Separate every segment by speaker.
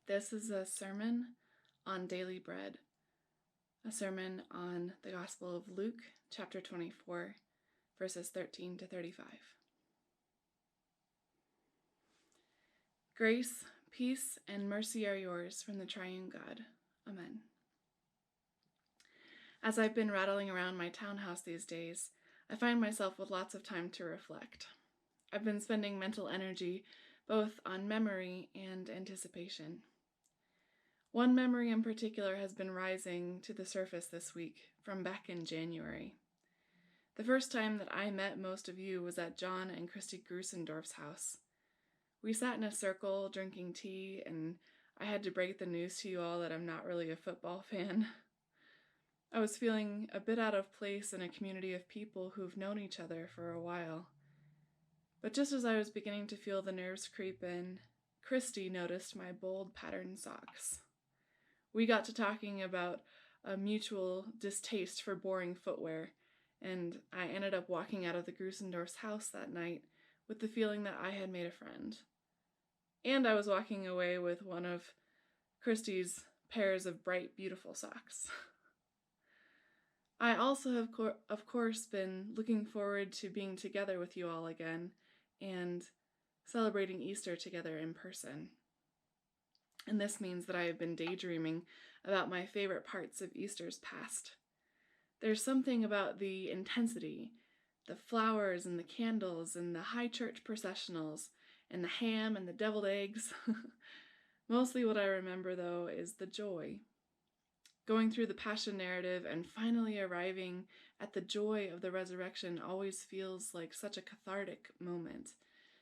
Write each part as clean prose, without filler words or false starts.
Speaker 1: This is a sermon on daily bread, a sermon on the Gospel of Luke, chapter 24, verses 13 to 35. Grace, peace, and mercy are yours from the triune God. Amen. As I've been rattling around my townhouse these days, I find myself with lots of time to reflect. I've been spending mental energy both on memory and anticipation. One memory in particular has been rising to the surface this week from back in January. The first time that I met most of you was at John and Christy Grusendorf's house. We sat in a circle drinking tea, and I had to break the news to you all that I'm not really a football fan. I was feeling a bit out of place in a community of people who've known each other for a while. But just as I was beginning to feel the nerves creep in, Christy noticed my bold patterned socks. We got to talking about a mutual distaste for boring footwear, and I ended up walking out of the Grusendorf's house that night with the feeling that I had made a friend. And I was walking away with one of Christy's pairs of bright, beautiful socks. I also have, of course, been looking forward to being together with you all again and celebrating Easter together in person. And this means that I have been daydreaming about my favorite parts of Easter's past. There's something about the intensity, the flowers and the candles and the high church processionals and the ham and the deviled eggs. Mostly what I remember, though, is the joy. Going through the Passion narrative and finally arriving at the joy of the resurrection always feels like such a cathartic moment,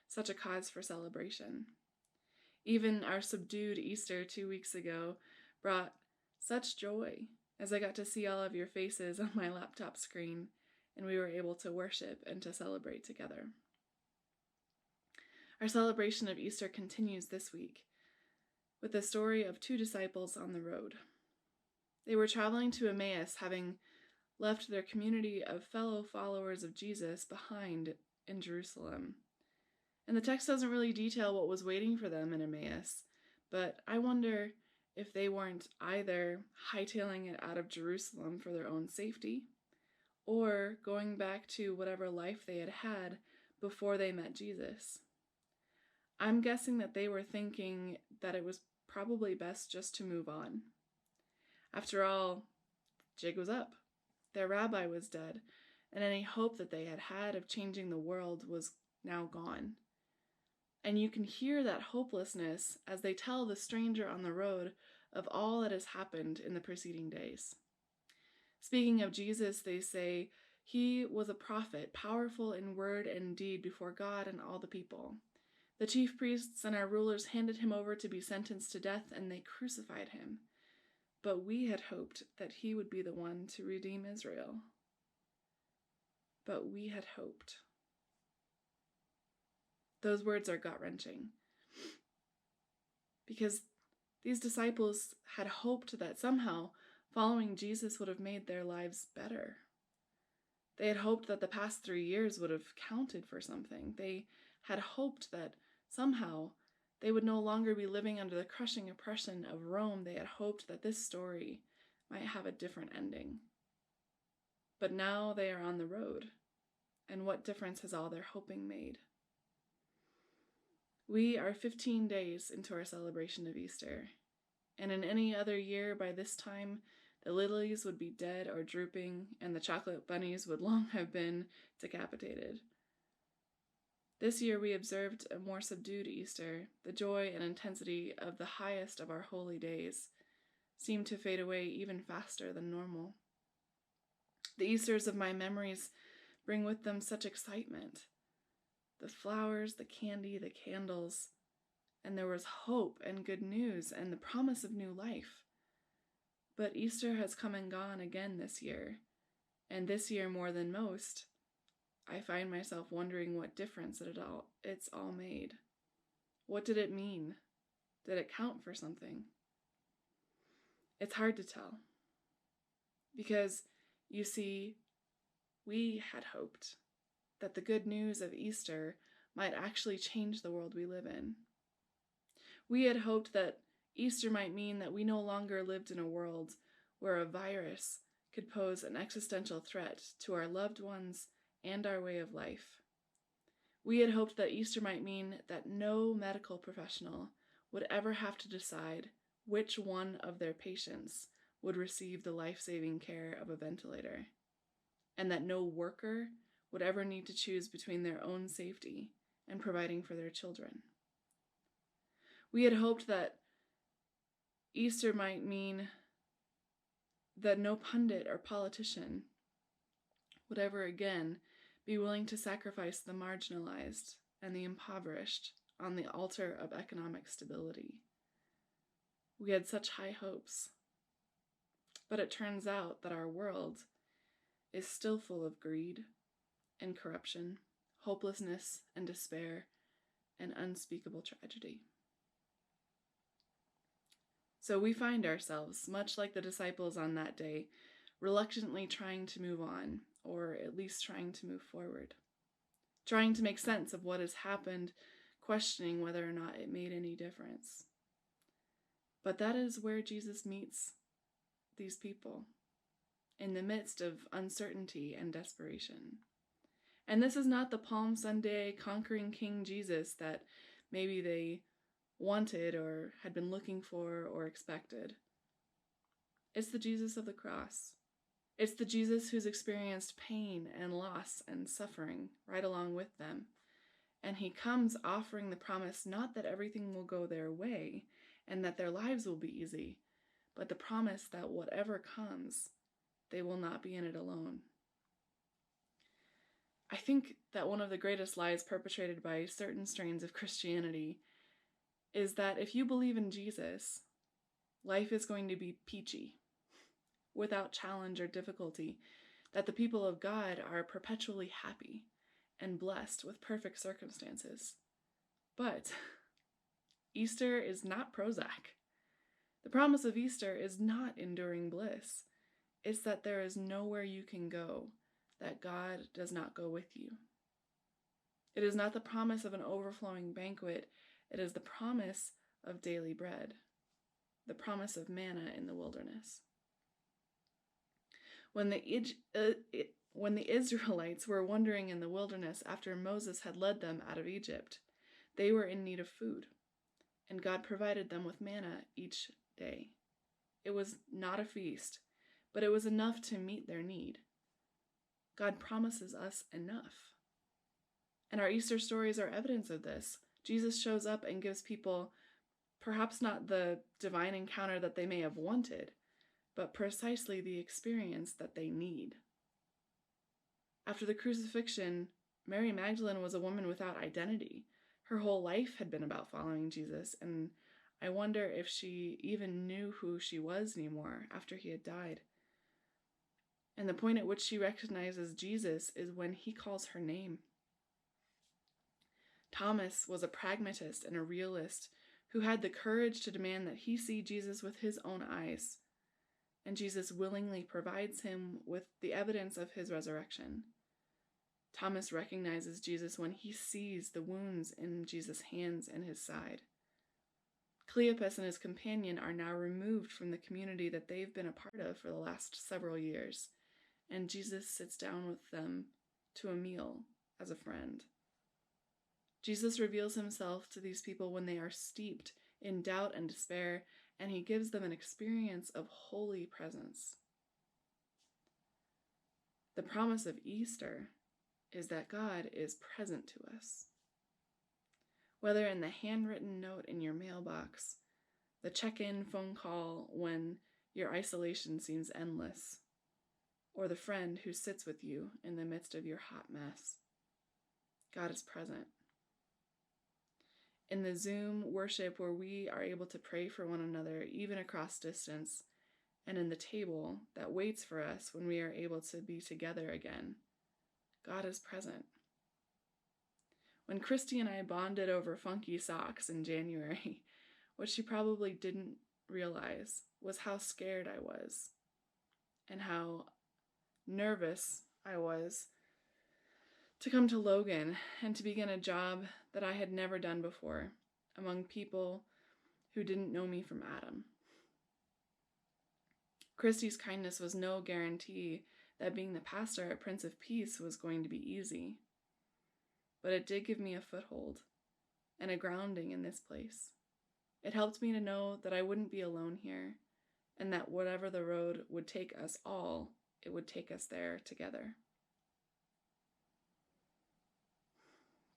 Speaker 1: such a cause for celebration. Even our subdued Easter 2 weeks ago brought such joy as I got to see all of your faces on my laptop screen and we were able to worship and to celebrate together. Our celebration of Easter continues this week with the story of two disciples on the road. They were traveling to Emmaus, having left their community of fellow followers of Jesus behind in Jerusalem. And the text doesn't really detail what was waiting for them in Emmaus, but I wonder if they weren't either hightailing it out of Jerusalem for their own safety, or going back to whatever life they had had before they met Jesus. I'm guessing that they were thinking that it was probably best just to move on. After all, jig was up. Their rabbi was dead, and any hope that they had had of changing the world was now gone. And you can hear that hopelessness as they tell the stranger on the road of all that has happened in the preceding days. Speaking of Jesus, they say, "He was a prophet, powerful in word and deed before God and all the people. The chief priests and our rulers handed him over to be sentenced to death, and they crucified him. But we had hoped that he would be the one to redeem Israel." But we had hoped. Those words are gut-wrenching. Because these disciples had hoped that somehow following Jesus would have made their lives better. They had hoped that the past 3 years would have counted for something. They had hoped that somehow they would no longer be living under the crushing oppression of Rome. They had hoped that this story might have a different ending. But now they are on the road, and what difference has all their hoping made? We are 15 days into our celebration of Easter, and in any other year by this time, the lilies would be dead or drooping, and the chocolate bunnies would long have been decapitated. This year we observed a more subdued Easter. The joy and intensity of the highest of our holy days seemed to fade away even faster than normal. The Easters of my memories bring with them such excitement. The flowers, the candy, the candles, and there was hope and good news and the promise of new life. But Easter has come and gone again this year, and this year more than most, I find myself wondering what difference it's all made. What did it mean? Did it count for something? It's hard to tell. Because, you see, we had hoped that the good news of Easter might actually change the world we live in. We had hoped that Easter might mean that we no longer lived in a world where a virus could pose an existential threat to our loved ones and our way of life. We had hoped that Easter might mean that no medical professional would ever have to decide which one of their patients would receive the life-saving care of a ventilator, and that no worker would ever need to choose between their own safety and providing for their children. We had hoped that Easter might mean that no pundit or politician would ever again be willing to sacrifice the marginalized and the impoverished on the altar of economic stability. We had such high hopes. But it turns out that our world is still full of greed and corruption, hopelessness and despair, and unspeakable tragedy. So we find ourselves, much like the disciples on that day, reluctantly trying to move on, or at least trying to move forward, trying to make sense of what has happened, questioning whether or not it made any difference. But that is where Jesus meets these people, in the midst of uncertainty and desperation. And this is not the Palm Sunday conquering King Jesus that maybe they wanted or had been looking for or expected. It's the Jesus of the cross. It's the Jesus who's experienced pain and loss and suffering right along with them. And he comes offering the promise not that everything will go their way and that their lives will be easy, but the promise that whatever comes, they will not be in it alone. I think that one of the greatest lies perpetrated by certain strains of Christianity is that if you believe in Jesus, life is going to be peachy, without challenge or difficulty, that the people of God are perpetually happy and blessed with perfect circumstances. But Easter is not Prozac. The promise of Easter is not enduring bliss. It's that there is nowhere you can go that God does not go with you. It is not the promise of an overflowing banquet. It is the promise of daily bread, the promise of manna in the wilderness. When the Israelites were wandering in the wilderness after Moses had led them out of Egypt, they were in need of food, and God provided them with manna each day. It was not a feast, but it was enough to meet their need. God promises us enough. And our Easter stories are evidence of this. Jesus shows up and gives people perhaps not the divine encounter that they may have wanted, but precisely the experience that they need. After the crucifixion, Mary Magdalene was a woman without identity. Her whole life had been about following Jesus, and I wonder if she even knew who she was anymore after he had died. And the point at which she recognizes Jesus is when he calls her name. Thomas was a pragmatist and a realist who had the courage to demand that he see Jesus with his own eyes, and Jesus willingly provides him with the evidence of his resurrection. Thomas recognizes Jesus when he sees the wounds in Jesus' hands and his side. Cleopas and his companion are now removed from the community that they've been a part of for the last several years, and Jesus sits down with them to a meal as a friend. Jesus reveals himself to these people when they are steeped in doubt and despair, and he gives them an experience of holy presence. The promise of Easter is that God is present to us. Whether in the handwritten note in your mailbox, the check-in phone call when your isolation seems endless, or the friend who sits with you in the midst of your hot mess, God is present. In the Zoom worship where we are able to pray for one another, even across distance, and in the table that waits for us when we are able to be together again, God is present. When Christy and I bonded over funky socks in January, what she probably didn't realize was how scared I was and how nervous I was to come to Logan and to begin a job that I had never done before, among people who didn't know me from Adam. Christy's kindness was no guarantee that being the pastor at Prince of Peace was going to be easy. But it did give me a foothold and a grounding in this place. It helped me to know that I wouldn't be alone here, and that whatever the road would take us all, it would take us there together.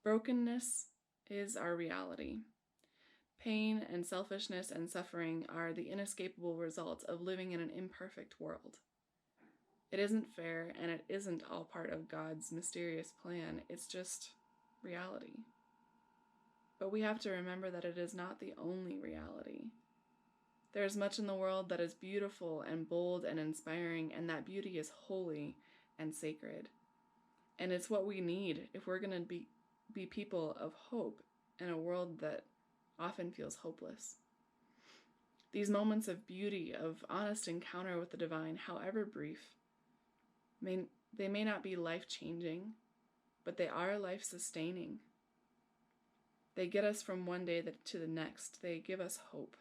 Speaker 1: Brokenness is our reality. Pain and selfishness and suffering are the inescapable results of living in an imperfect world. It isn't fair, and it isn't all part of God's mysterious plan. It's just reality. But we have to remember that it is not the only reality. There is much in the world that is beautiful and bold and inspiring, and that beauty is holy and sacred. And it's what we need if we're going to be people of hope in a world that often feels hopeless. These moments of beauty, of honest encounter with the divine, however brief, they may not be life-changing, but they are life-sustaining. They get us from one day to the next. They give us hope.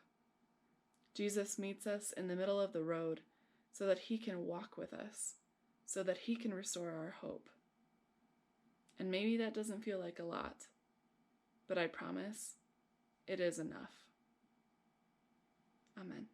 Speaker 1: Jesus meets us in the middle of the road so that he can walk with us, so that he can restore our hope. And maybe that doesn't feel like a lot, but I promise it is enough. Amen.